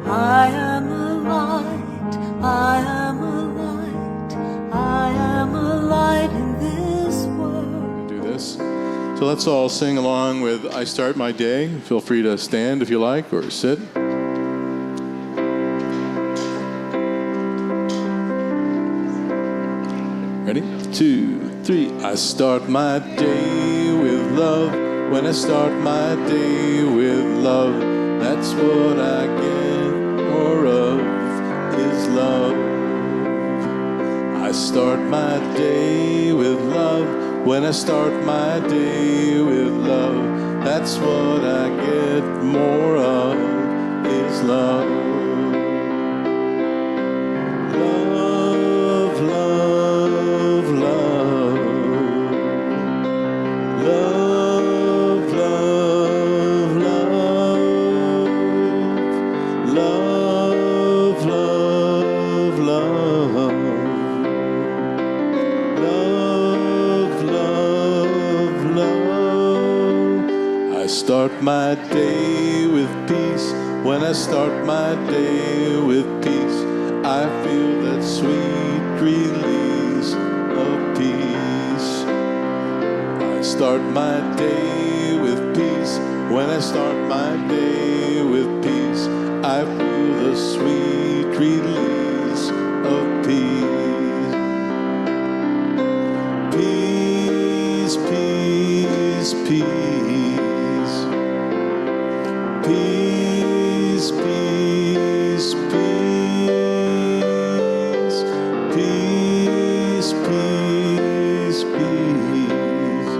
I am a light, I am a light, I am a light in this world. Do this. So let's all sing along with I Start My Day. Feel free to stand if you like or sit. Ready? 2, 3. I start my day with love. When I start my day with love, that's what I get more of, is love. I start my day with love. When I start my day with love, that's what I get more of, is love. Love, love, love. Love, love, love. Love, love, love. Love, love, love. I start my day with peace. When I start my day with peace, I feel that sweet release of peace. I start my day with peace. When I start my day with peace, I feel the sweet release of peace. Peace, peace, peace. Peace, peace, peace. Peace, peace, peace.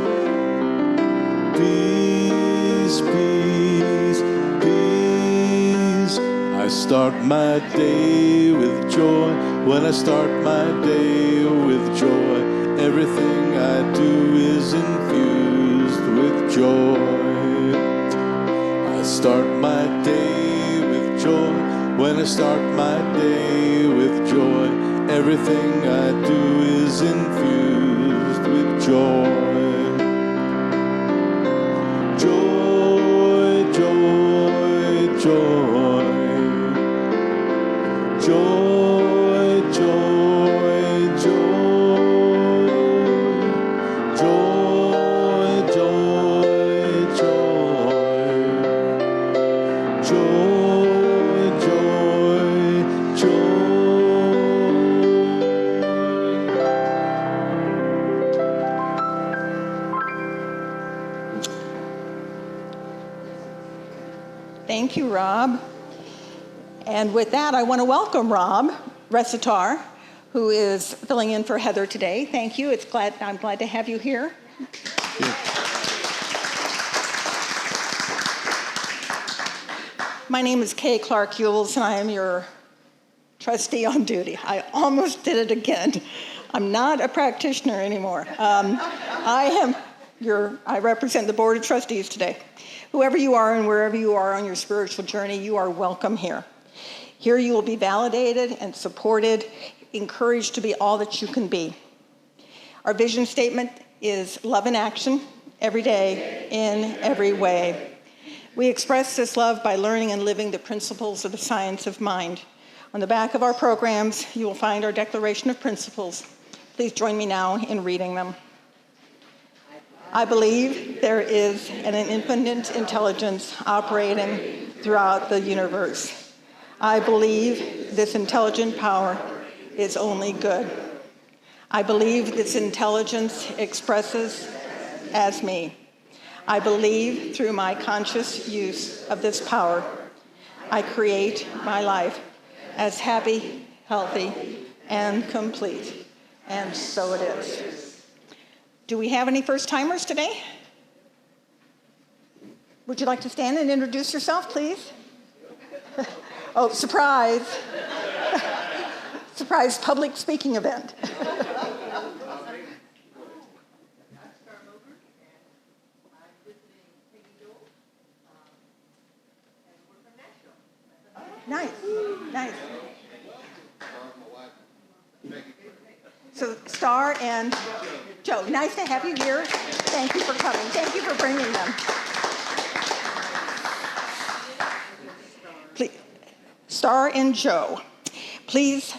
Peace, peace, peace. I start my day with joy. When I start my day with joy, everything I do is infused with joy. I start my day with joy. When I start my day with joy, everything I do is infused with joy. Joy, joy, joy. Joy, joy, joy. Joy, joy, joy. Joy, joy, joy. Thank you, Rob. And with that, I want to welcome Rob Resetar, who is filling in for Heather today. Thank you. I'm glad to have you here. My name is Kay Clark-Yules, and I am your trustee on duty. I almost did it again. I'm not a practitioner anymore. I represent the Board of Trustees today. Whoever you are and wherever you are on your spiritual journey, you are welcome here. Here you will be validated and supported, encouraged to be all that you can be. Our vision statement is love in action, every day, in every way. We express this love by learning and living the principles of the science of mind. On the back of our programs, you will find our Declaration of Principles. Please join me now in reading them. I believe there is an infinite intelligence operating throughout the universe. I believe this intelligent power is only good. I believe this intelligence expresses as me. I believe through my conscious use of this power, I create my life as happy, healthy, and complete. And so it is. Do we have any first-timers today? Would you like to stand and introduce yourself, please? Oh, surprise. Surprise public speaking event. Nice, nice. So Star and Joe, nice to have you here. Thank you for coming. Thank you for bringing them. Please. Star and Joe. Please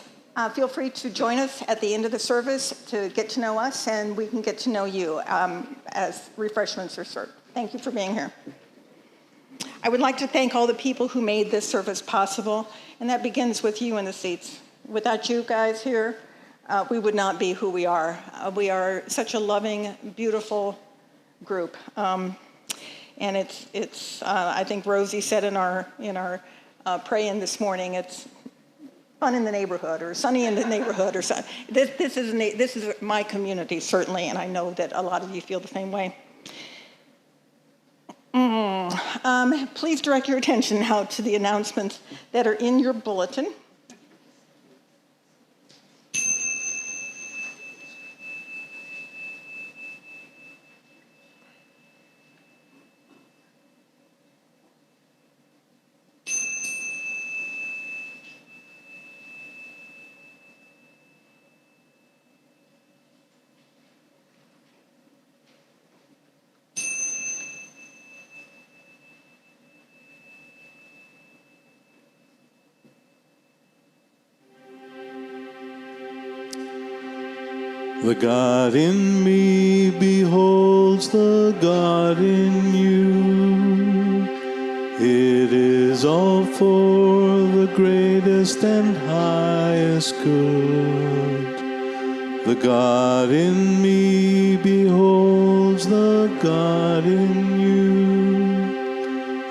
feel free to join us at the end of the service to get to know us, and we can get to know you as refreshments are served. Thank you for being here. I would like to thank all the people who made this service possible, and that begins with you in the seats. Without you guys here, we would not be who we are. We are such a loving, beautiful group. And it's I think Rosie said in our pray-in this morning, it's fun in the neighborhood or sunny in the neighborhood or something. This is my community, certainly, and I know that a lot of you feel the same way. Please direct your attention now to the announcements that are in your bulletin. The God in me beholds the God in you. It is all for the greatest and highest good. The God in me beholds the God in you.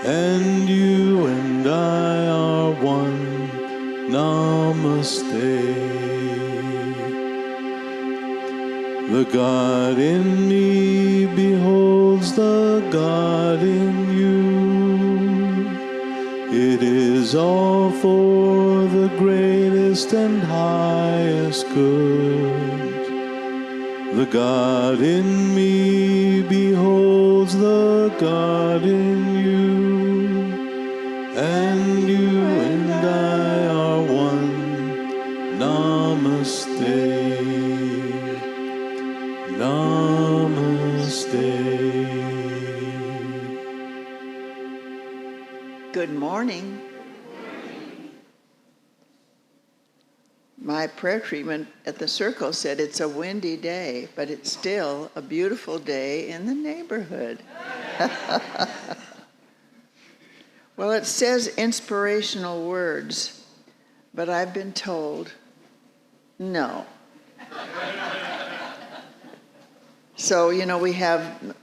And you and I are one. Namaste. The God in me beholds the God in you. It is all for the greatest and highest good. The God in me beholds the God in you. And you and I are one. Namaste. Namaste. Good morning. My prayer treatment at the circle said it's a windy day, but it's still a beautiful day in the neighborhood. Well, it says inspirational words, but I've been told no. So, we have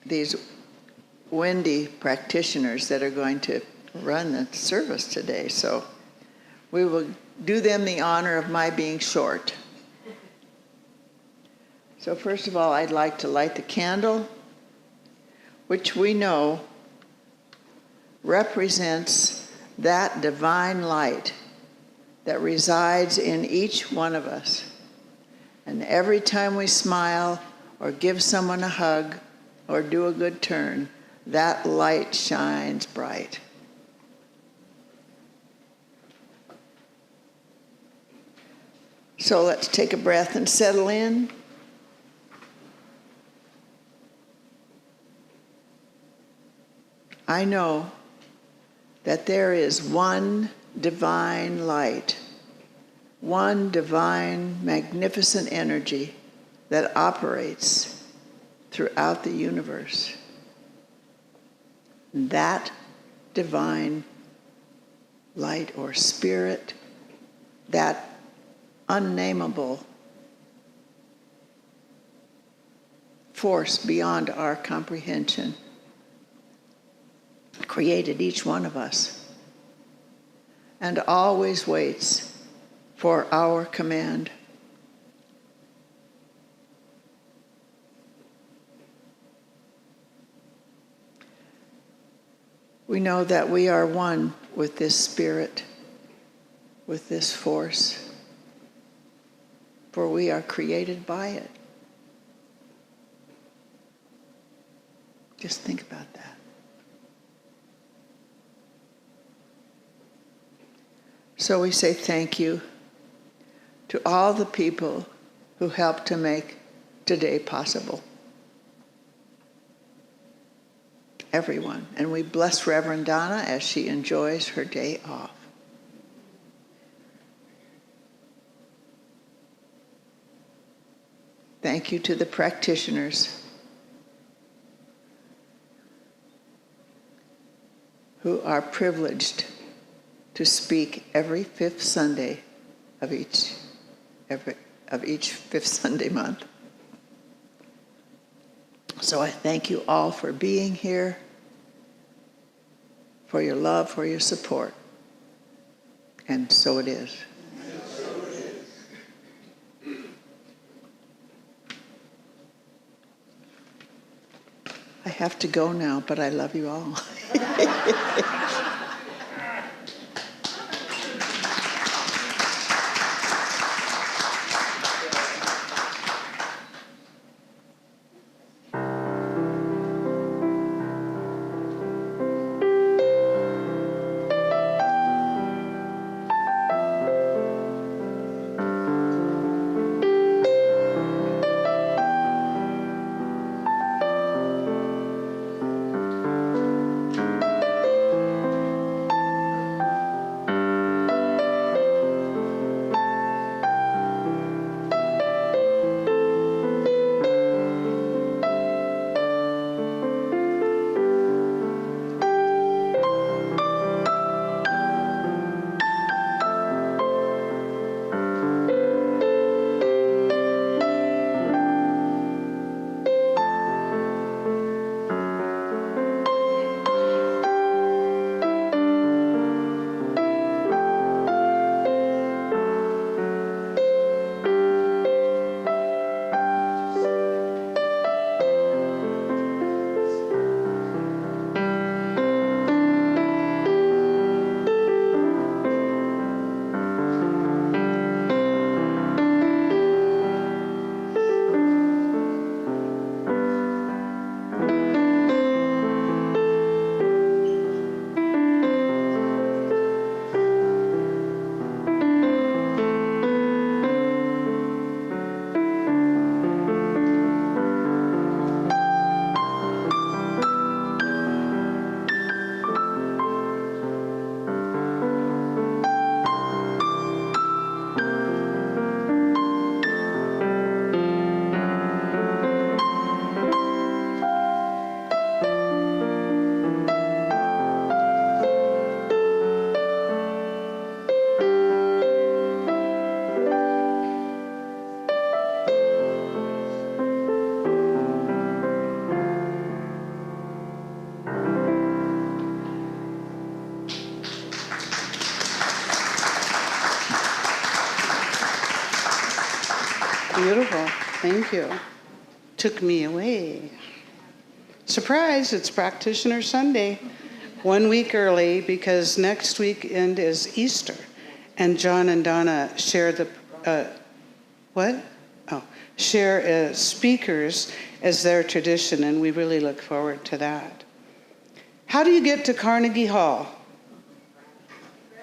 these windy practitioners that are going to run the service today. So we will do them the honor of my being short. So first of all, I'd like to light the candle, which we know represents that divine light that resides in each one of us. And every time we smile, or give someone a hug, or do a good turn, that light shines bright. So let's take a breath and settle in. I know that there is one divine light, one divine, magnificent energy that operates throughout the universe. That divine light or spirit, that unnameable force beyond our comprehension, created each one of us and always waits for our command. We know that we are one with this spirit, with this force, for we are created by it. Just think about that. So we say thank you to all the people who helped to make today possible. Everyone. And we bless Reverend Donna as she enjoys her day off. Thank you to the practitioners who are privileged to speak every fifth Sunday of each fifth Sunday month. So I thank you all for being here, for your love, for your support. And so it is. I have to go now, but I love you all. Beautiful. Thank you. Took me away. Surprise, it's Practitioner Sunday. 1 week early because next weekend is Easter. And John and Donna share share speakers as their tradition, and we really look forward to that. How do you get to Carnegie Hall?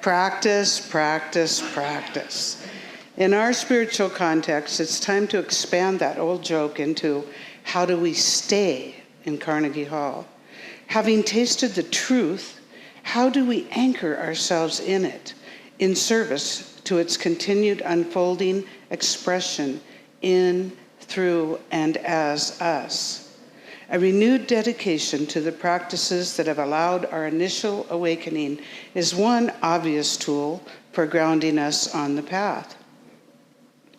Practice, practice, practice. In our spiritual context, it's time to expand that old joke into how do we stay in Carnegie Hall? Having tasted the truth, how do we anchor ourselves in it, in service to its continued unfolding expression in, through, and as us? A renewed dedication to the practices that have allowed our initial awakening is one obvious tool for grounding us on the path.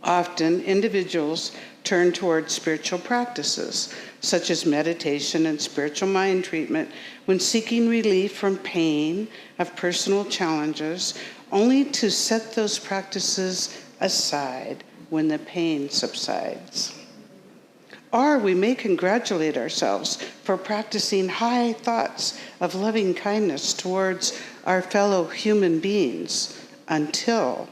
Often, individuals turn toward spiritual practices, such as meditation and spiritual mind treatment, when seeking relief from pain of personal challenges, only to set those practices aside when the pain subsides. Or we may congratulate ourselves for practicing high thoughts of loving kindness towards our fellow human beings until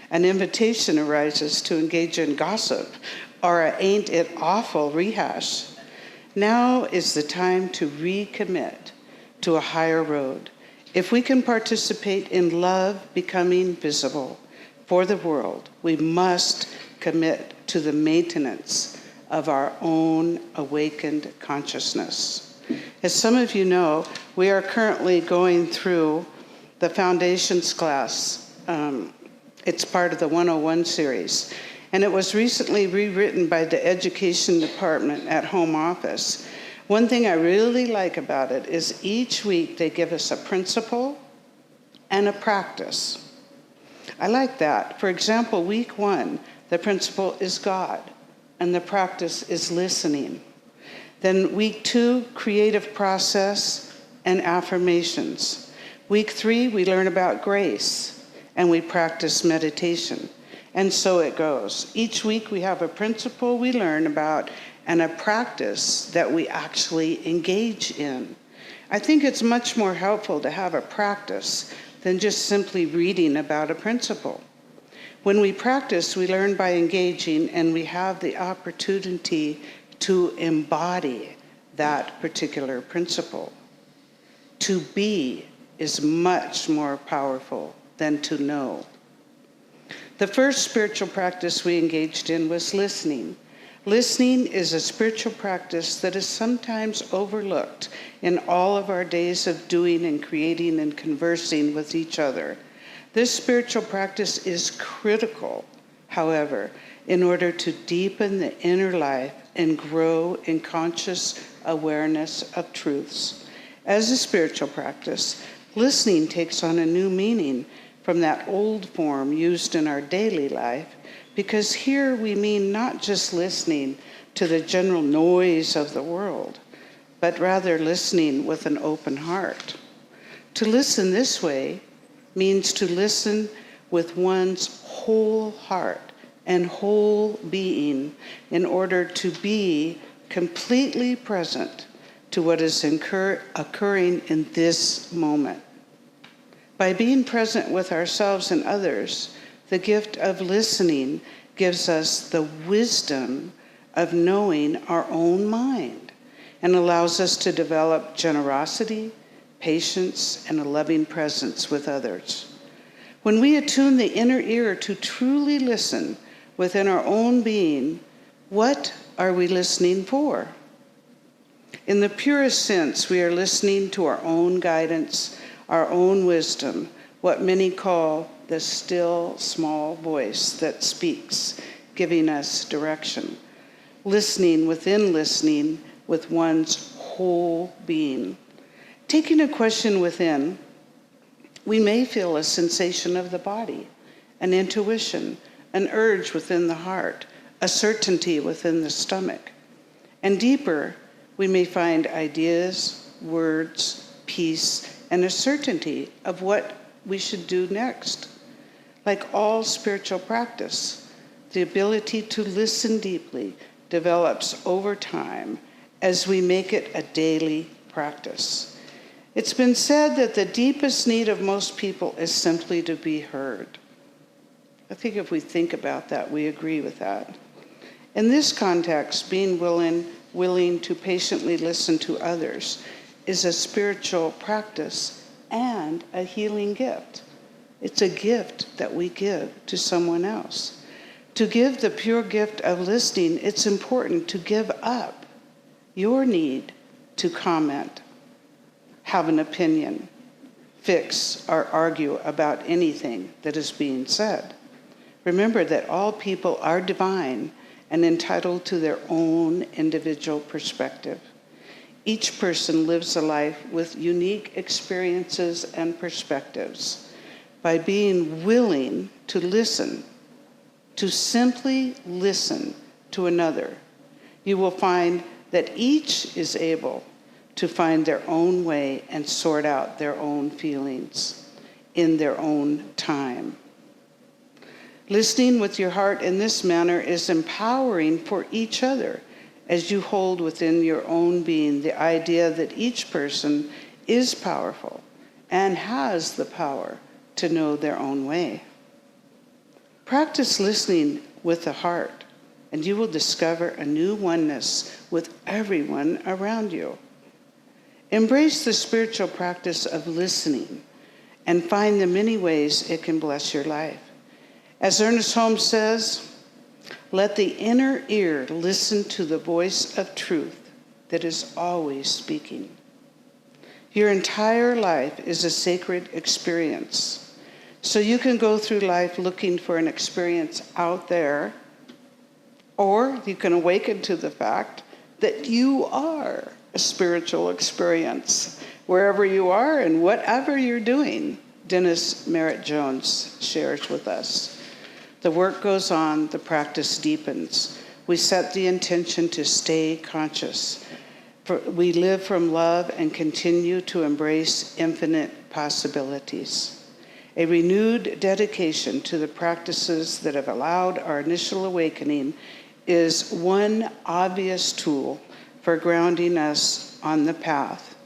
an invitation arises to engage in gossip or a ain't it awful rehash. Now is the time to recommit to a higher road. If we can participate in love becoming visible for the world, we must commit to the maintenance of our own awakened consciousness. As some of you know, we are currently going through the foundations class. It's part of the 101 series. and it was recently rewritten by the education department at home office. One thing I really like about it is each week they give us a principle and a practice. I like that. For example, week 1, the principle is God, and the practice is listening. Then week 2, creative process and affirmations. Week 3, we learn about grace, and we practice meditation. And so it goes. Each week we have a principle we learn about and a practice that we actually engage in. I think it's much more helpful to have a practice than just simply reading about a principle. When we practice, we learn by engaging, and we have the opportunity to embody that particular principle. To be is much more powerful than to know. The first spiritual practice we engaged in was listening. Listening is a spiritual practice that is sometimes overlooked in all of our days of doing and creating and conversing with each other. This spiritual practice is critical, however, in order to deepen the inner life and grow in conscious awareness of truths. As a spiritual practice, listening takes on a new meaning from that old form used in our daily life, because here we mean not just listening to the general noise of the world, but rather listening with an open heart. To listen this way means to listen with one's whole heart and whole being in order to be completely present to what is occurring in this moment. By being present with ourselves and others, the gift of listening gives us the wisdom of knowing our own mind and allows us to develop generosity, patience, and a loving presence with others. When we attune the inner ear to truly listen within our own being, what are we listening for? In the purest sense, we are listening to our own guidance, our own wisdom, what many call the still, small voice that speaks, giving us direction. Listening within listening with one's whole being. Taking a question within, we may feel a sensation of the body, an intuition, an urge within the heart, a certainty within the stomach. And deeper, we may find ideas, words, peace, and a certainty of what we should do next. Like all spiritual practice, the ability to listen deeply develops over time as we make it a daily practice. It's been said that the deepest need of most people is simply to be heard. I think if we think about that, we agree with that. In this context, being willing to patiently listen to others is a spiritual practice and a healing gift. It's a gift that we give to someone else. To give the pure gift of listening, it's important to give up your need to comment, have an opinion, fix, or argue about anything that is being said. Remember that all people are divine and entitled to their own individual perspective. Each person lives a life with unique experiences and perspectives. By being willing to listen, to simply listen to another, you will find that each is able to find their own way and sort out their own feelings in their own time. Listening with your heart in this manner is empowering for each other as you hold within your own being the idea that each person is powerful and has the power to know their own way. Practice listening with the heart, and you will discover a new oneness with everyone around you. Embrace the spiritual practice of listening and find the many ways it can bless your life. As Ernest Holmes says, let the inner ear listen to the voice of truth that is always speaking. Your entire life is a sacred experience. So you can go through life looking for an experience out there, Or you can awaken to the fact that you are a spiritual experience, wherever you are and whatever you're doing. Dennis Merritt Jones shares with us. The work goes on, the practice deepens. We set the intention to stay conscious. We live from love and continue to embrace infinite possibilities. A renewed dedication to the practices that have allowed our initial awakening is one obvious tool for grounding us on the path.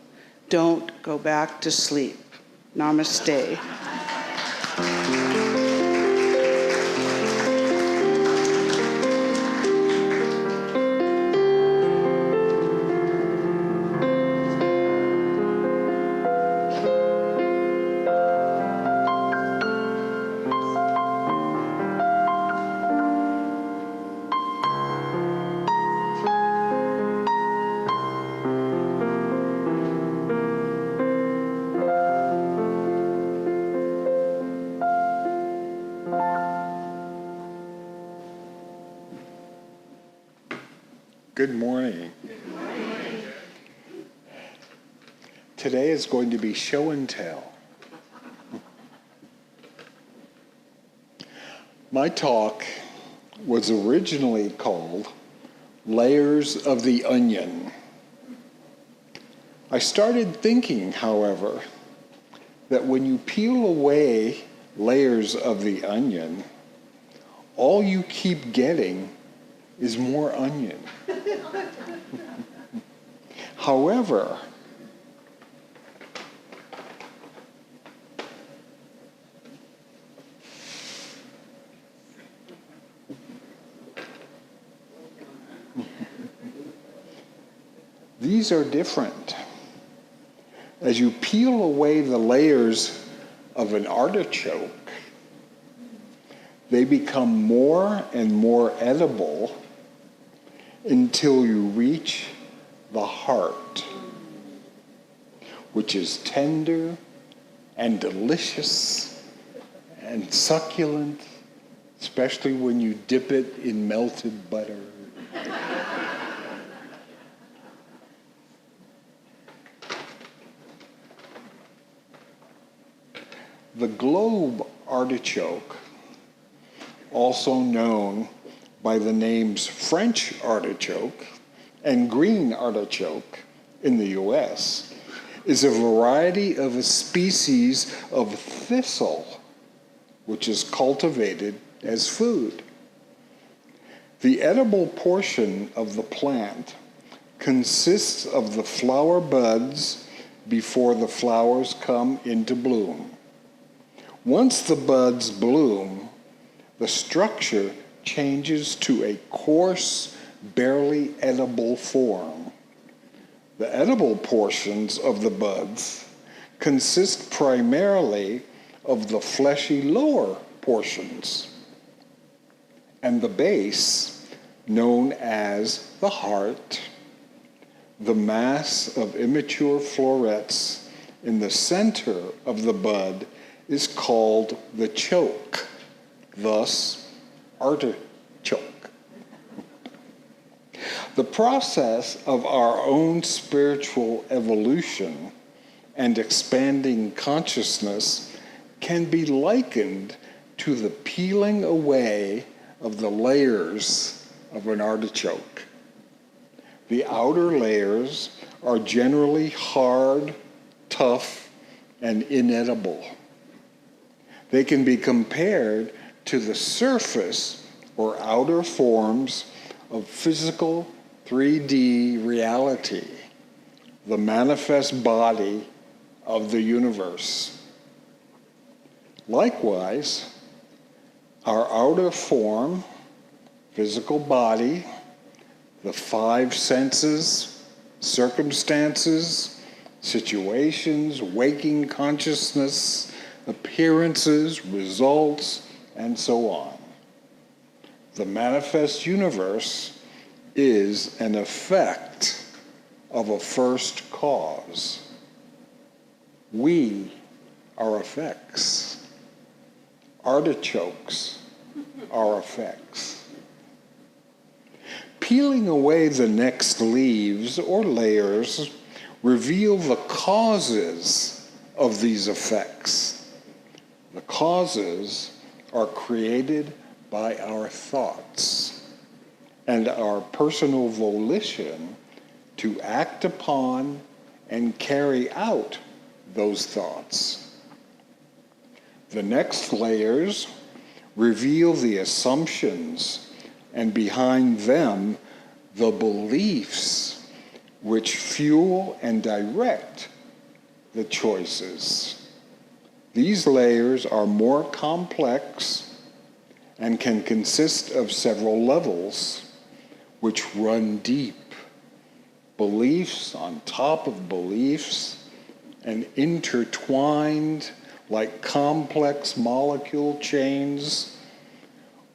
Don't go back to sleep. Namaste. Good morning. Today is going to be show and tell. My talk was originally called Layers of the Onion. I started thinking, however, that when you peel away layers of the onion, all you keep getting is more onion. However, these are different. As you peel away the layers of an artichoke, they become more and more edible until you reach the heart, which is tender and delicious and succulent, especially when you dip it in melted butter. The globe artichoke, also known by the names French artichoke and green artichoke in the US, is a variety of a species of thistle, which is cultivated as food. The edible portion of the plant consists of the flower buds before the flowers come into bloom. Once the buds bloom, the structure changes to a coarse, barely edible form. The edible portions of the buds consist primarily of the fleshy lower portions, and the base, known as the heart, the mass of immature florets in the center of the bud is called the choke, thus artichoke. The process of our own spiritual evolution and expanding consciousness can be likened to the peeling away of the layers of an artichoke. The outer layers are generally hard, tough, and inedible. They can be compared to the surface or outer forms of physical 3D reality, the manifest body of the universe. Likewise, our outer form, physical body, the five senses, circumstances, situations, waking consciousness, appearances, results, and so on. The manifest universe is an effect of a first cause. We are effects. Artichokes are effects. peeling away the next leaves or layers reveal the causes of these effects. The causes are created by our thoughts and our personal volition to act upon and carry out those thoughts. The next layers reveal the assumptions, and behind them, the beliefs which fuel and direct the choices. These layers are more complex and can consist of several levels which run deep. Beliefs on top of beliefs and intertwined like complex molecule chains,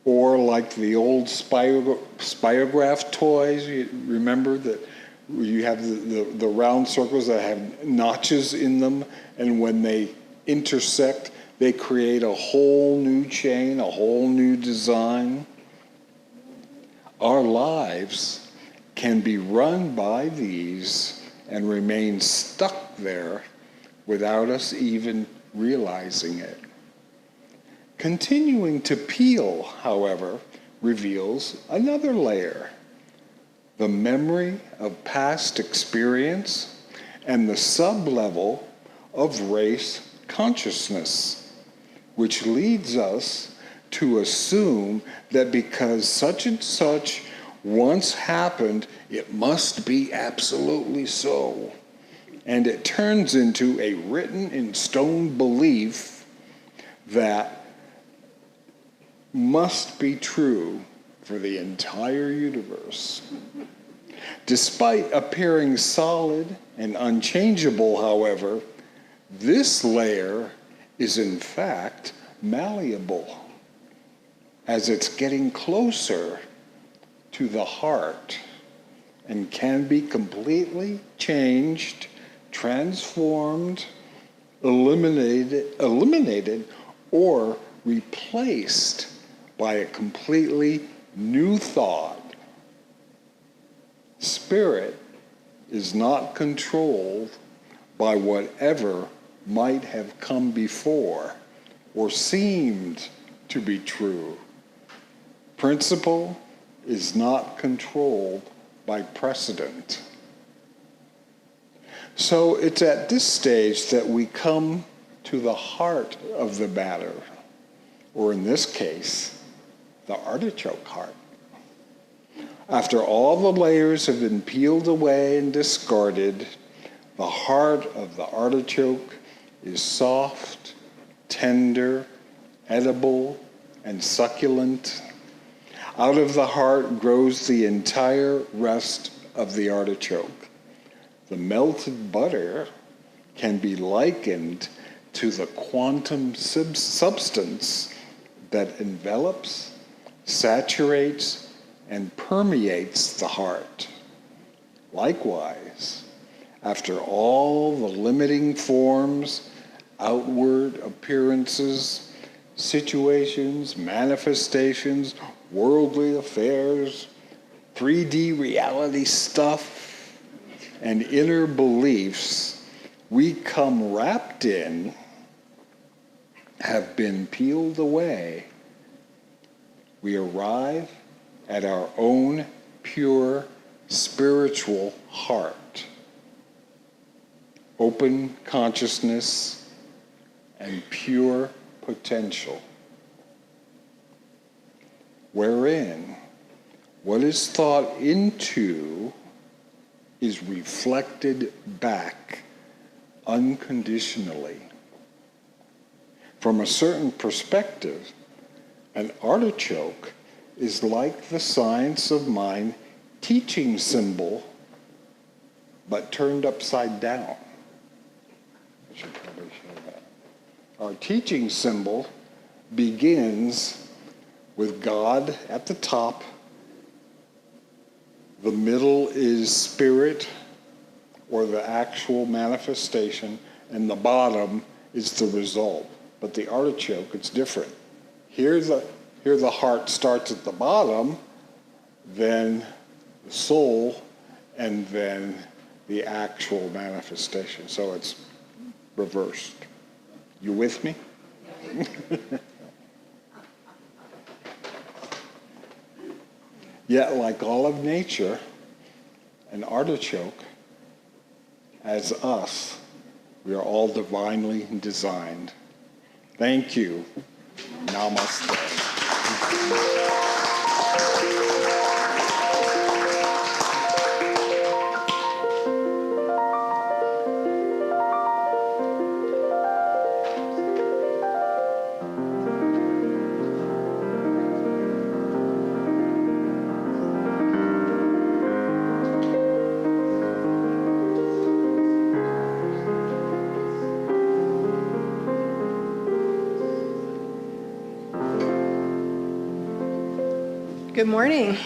or like the old spirograph toys. You remember that you have the round circles that have notches in them, and when they intersect, they create a whole new chain, a whole new design. Our lives can be run by these and remain stuck there without us even realizing it. Continuing to peel, however, reveals another layer, the memory of past experience and the sub-level of race consciousness, which leads us to assume that because such and such once happened, it must be absolutely so. And it turns into a written in stone belief that must be true for the entire universe. Despite appearing solid and unchangeable, however, this layer is in fact malleable as it's getting closer to the heart and can be completely changed, transformed, eliminated, or replaced by a completely new thought. Spirit is not controlled by whatever might have come before or seemed to be true. Principle is not controlled by precedent. So it's at this stage that we come to the heart of the matter, or in this case, the artichoke heart. After all the layers have been peeled away and discarded, the heart of the artichoke is soft, tender, edible, and succulent. Out of the heart grows the entire rest of the artichoke. The melted butter can be likened to the quantum substance that envelops, saturates, and permeates the heart. Likewise, after all the limiting forms, outward appearances, situations, manifestations, worldly affairs, 3D reality stuff, and inner beliefs we come wrapped in have been peeled away. We arrive at our own pure spiritual heart, open consciousness, and pure potential, wherein what is thought into is reflected back unconditionally. From a certain perspective, an artichoke is like the science of mind teaching symbol, but turned upside down. I should probably show that. Our teaching symbol begins with God at the top. The middle is spirit, or the actual manifestation, and the bottom is the result. But the artichoke, it's different. Here the heart starts at the bottom, then the soul, and then the actual manifestation. So it's reversed. You with me? Yet, like all of nature, an artichoke, as us, we are all divinely designed. Thank you. Namaste. Good morning.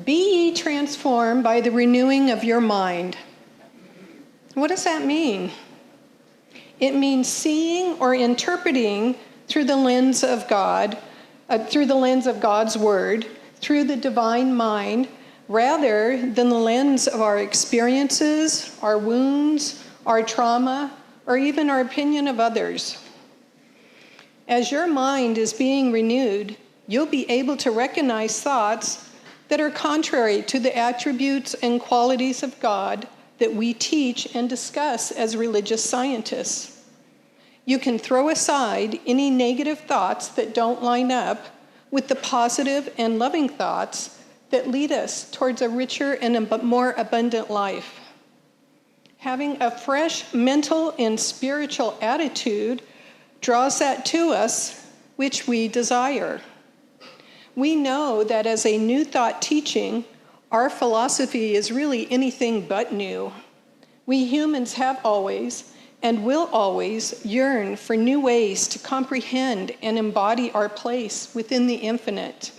Be ye transformed by the renewing of your mind. What does that mean? It means seeing or interpreting through the lens of God, through the lens of God's word, through the divine mind, rather than the lens of our experiences, our wounds, our trauma, or even our opinion of others. As your mind is being renewed, you'll be able to recognize thoughts that are contrary to the attributes and qualities of God that we teach and discuss as religious scientists. You can throw aside any negative thoughts that don't line up with the positive and loving thoughts that lead us towards a richer and a more abundant life. Having a fresh mental and spiritual attitude draws that to us which we desire. We know that as a new thought teaching, our philosophy is really anything but new. We humans have always and will always yearn for new ways to comprehend and embody our place within the infinite.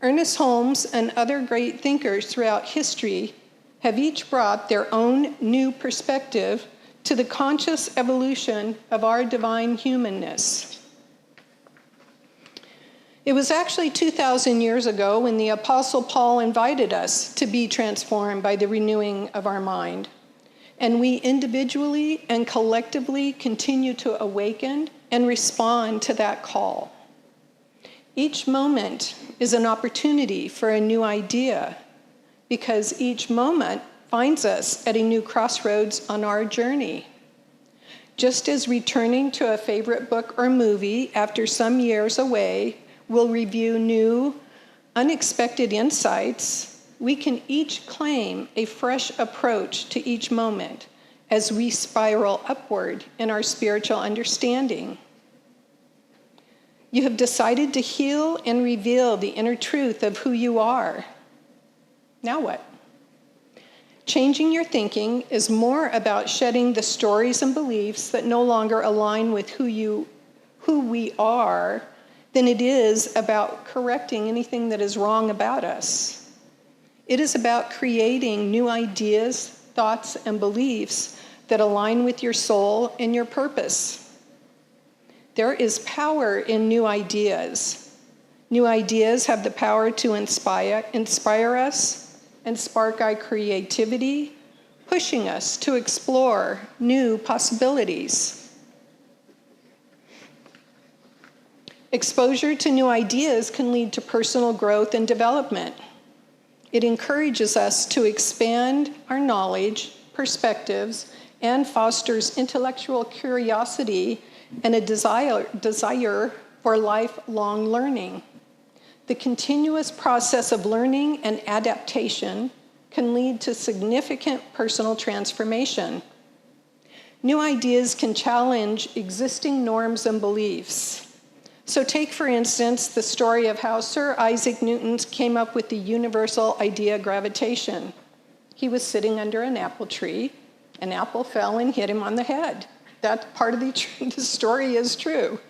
Ernest Holmes and other great thinkers throughout history have each brought their own new perspective to the conscious evolution of our divine humanness. It was actually 2,000 years ago when the Apostle Paul invited us to be transformed by the renewing of our mind. And we individually and collectively continue to awaken and respond to that call. Each moment is an opportunity for a new idea, because each moment finds us at a new crossroads on our journey. Just as returning to a favorite book or movie after some years away will review new, unexpected insights, we can each claim a fresh approach to each moment as we spiral upward in our spiritual understanding. You have decided to heal and reveal the inner truth of who you are. Now what? Changing your thinking is more about shedding the stories and beliefs that no longer align with who we are than it is about correcting anything that is wrong about us. It is about creating new ideas, thoughts, and beliefs that align with your soul and your purpose. There is power in new ideas. New ideas have the power to inspire us and spark our creativity, pushing us to explore new possibilities. Exposure to new ideas can lead to personal growth and development. It encourages us to expand our knowledge, perspectives, and fosters intellectual curiosity and a desire for lifelong learning. The continuous process of learning and adaptation can lead to significant personal transformation. New ideas can challenge existing norms and beliefs. So take, for instance, the story of how Sir Isaac Newton came up with the universal idea of gravitation. He was sitting under an apple tree. An apple fell and hit him on the head. That part of the story is true.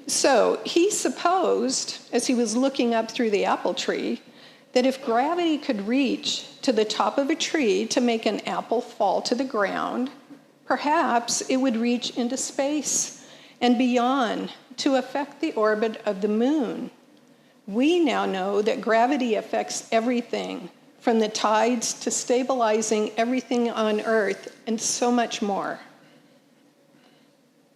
So he supposed, as he was looking up through the apple tree, that if gravity could reach to the top of a tree to make an apple fall to the ground, perhaps it would reach into space and beyond to affect the orbit of the moon. We now know that gravity affects everything, from the tides to stabilizing everything on Earth, and so much more.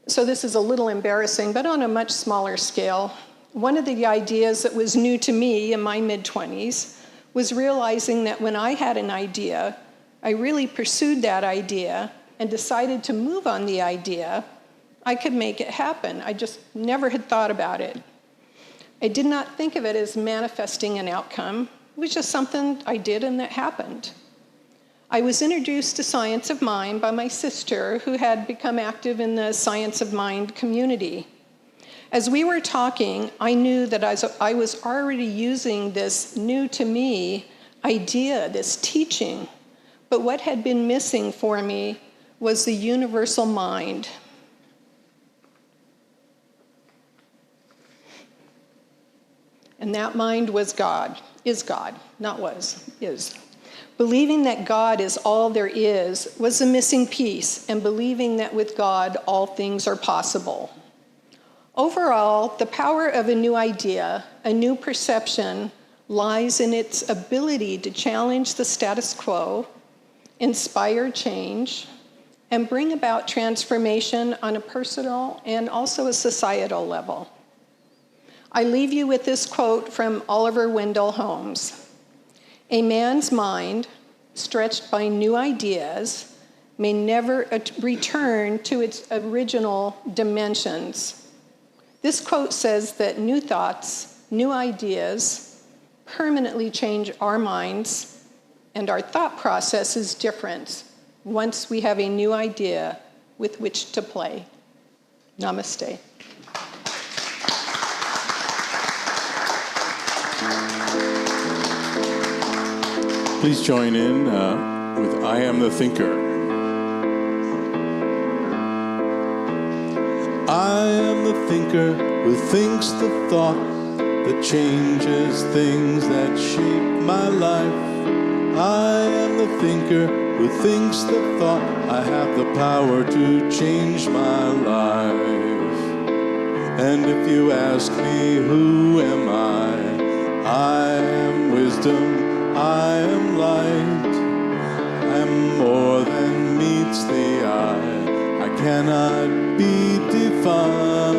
So this is a little embarrassing, but on a much smaller scale. One of the ideas that was new to me in my mid-20s was realizing that when I had an idea, I really pursued that idea and decided to move on the idea, I could make it happen. I just never had thought about it. I did not think of it as manifesting an outcome. It was just something I did and that happened. I was introduced to Science of Mind by my sister, who had become active in the Science of Mind community. As we were talking, I knew that I was already using this new to me idea, this teaching, but what had been missing for me was the universal mind. And that mind was God, is God, not was, is. Believing that God is all there is was the missing piece, and believing that with God all things are possible. Overall, the power of a new idea, a new perception, lies in its ability to challenge the status quo, inspire change, and bring about transformation on a personal and also a societal level. I leave you with this quote from Oliver Wendell Holmes. "A man's mind, stretched by new ideas, may never return to its original dimensions." This quote says that new thoughts, new ideas, permanently change our minds, and our thought process is different once we have a new idea with which to play. Namaste. Please join in with I Am the Thinker. I am the thinker who thinks the thought that changes things that shape my life. I am the thinker who thinks the thought I have the power to change my life. And if you ask me who am I am wisdom, I am light, I'm more than meets the eye, I cannot be defined.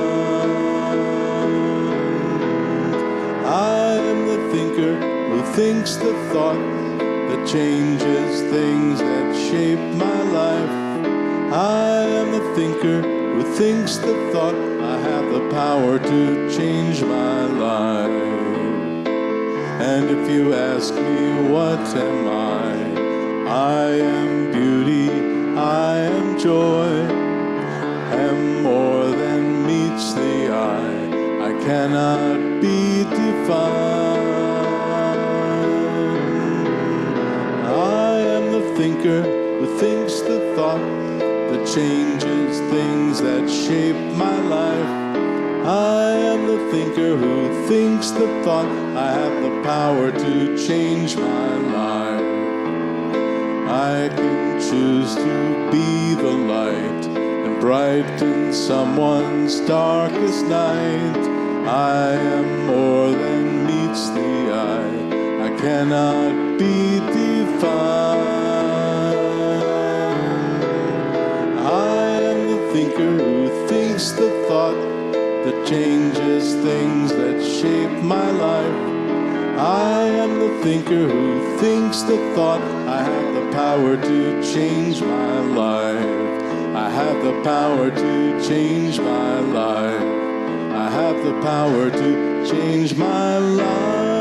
I am the thinker who thinks the thought that changes things that shape my life. I am the thinker who thinks the thought I have the power to change my life. And if you ask me what am I am beauty, I am joy, am more than meets the eye, I cannot be defined. I am the thinker who thinks the thought that changes things that shape my life. I am the thinker who thinks the thought I have the power to change my life. I can choose to be the light and brighten someone's darkest night. I am more than meets the eye, I cannot be defined. I am the thinker who thinks the thought that changes things that shape my life. I am the thinker who thinks the thought I have the power to change my life. I have the power to change my life. I have the power to change my life.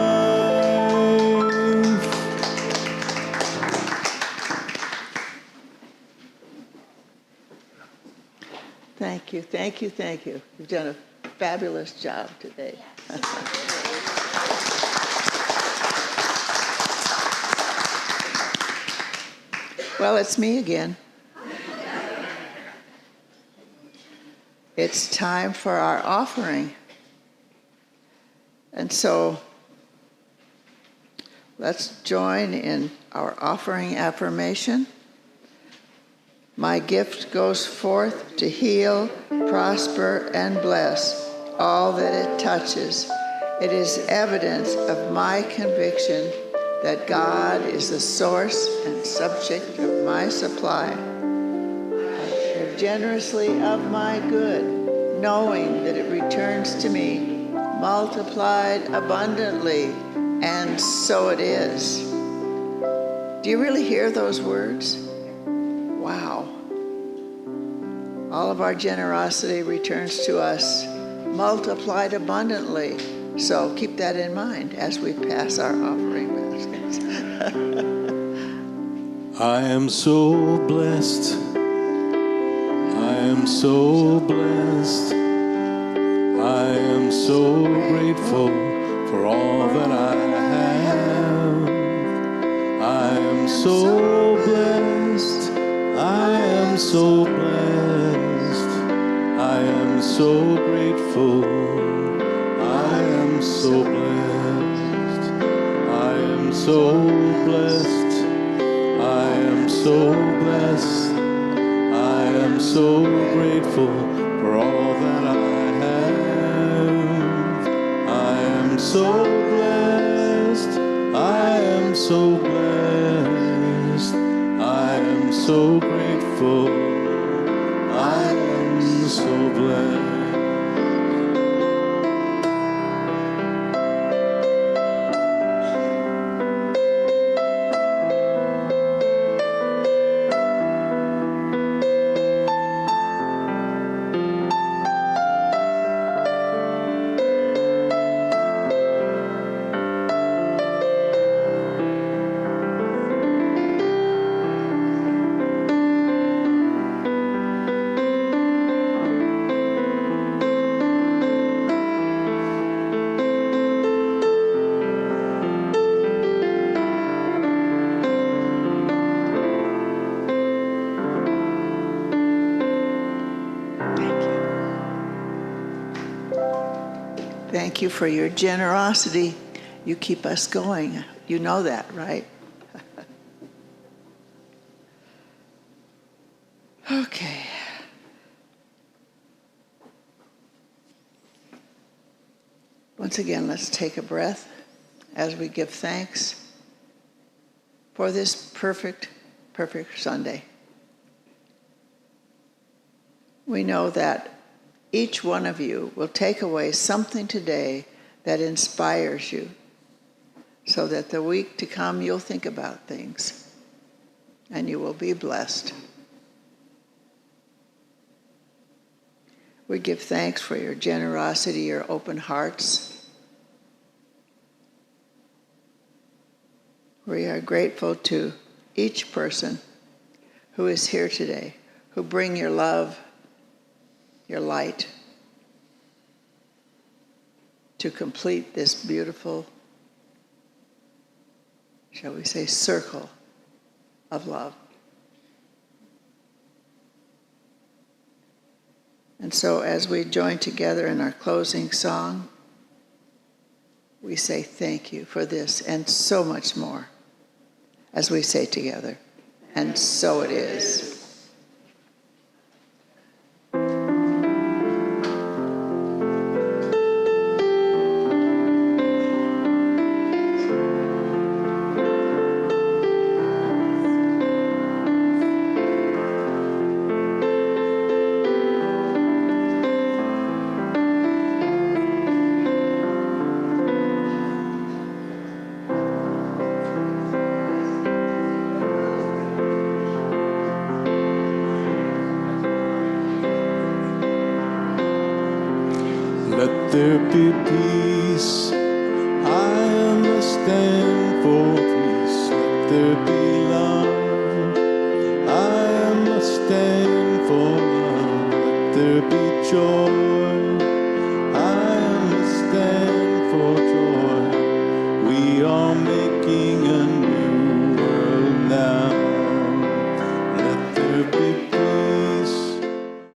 Thank you, thank you, thank you. You've done a fabulous job today. Well, it's me again. It's time for our offering. And so let's join in our offering affirmation. My gift goes forth to heal, prosper, and bless all that it touches. It is evidence of my conviction that God is the source and subject of my supply. I give generously of my good, knowing that it returns to me multiplied abundantly, and so it is. Do you really hear those words? Wow. All of our generosity returns to us multiplied abundantly. So keep that in mind as we pass our offering baskets. I am so blessed. I am so blessed. I am so grateful for all that I have. I am so blessed. I am so blessed. I am so grateful. I am so blessed. I am so blessed. I am so blessed. I am so grateful for all that I have. I am so blessed. I am so blessed. I am so grateful. I am so blessed. Thank you for your generosity. You keep us going. You know that, right? Okay. Once again, let's take a breath as we give thanks for this perfect Sunday. We know that each one of you will take away something today that inspires you, so that the week to come you'll think about things and you will be blessed. We give thanks for your generosity, your open hearts. We are grateful to each person who is here today, who bring your love, your light, to complete this beautiful, shall we say, circle of love. And so as we join together in our closing song, we say thank you for this and so much more, as we say together, and so it is. Let there be peace. I understand.